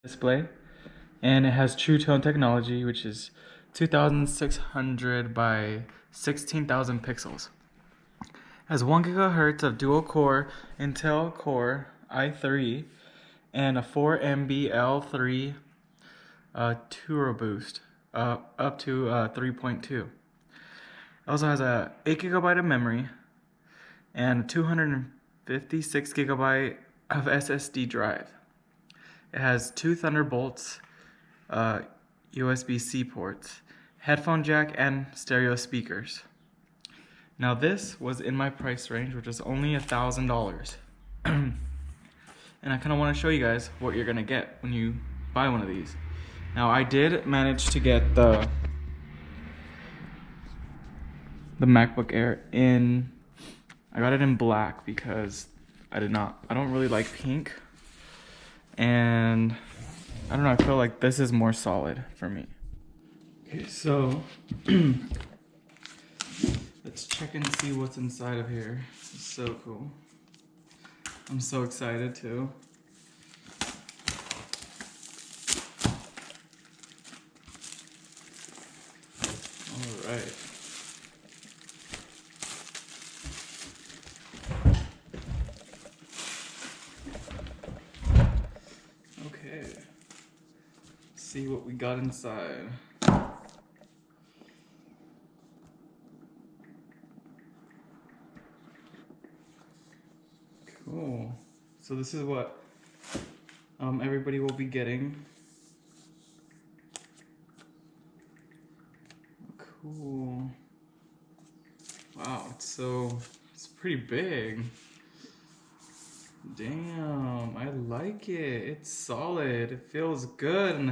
display, and it has True Tone technology, which is 2600 by 16,000 pixels. It has 1 gigahertz of dual core Intel Core i3 and a 4 MB Turbo Boost up to 3.2. It also has a 8 gigabyte of memory and 256 gigabyte of SSD drive. It has 2 Thunderbolts USB-C ports, headphone jack, and stereo speakers. Now this was in my price range, which is only $1,000. And I kind of want to show you guys what you're gonna get when you buy one of these. Now I did manage to get the Macbook Air in, I got it in black because I don't really like pink. And I don't know, I feel like this is more solid for me. Okay, so let's check and see what's inside of here. This is so cool. I'm so excited too. All right. Okay. Let's see what we got inside. Cool. So this is what everybody will be getting. Cool. Wow, it's pretty big. Damn, I like it. It's solid. It feels good and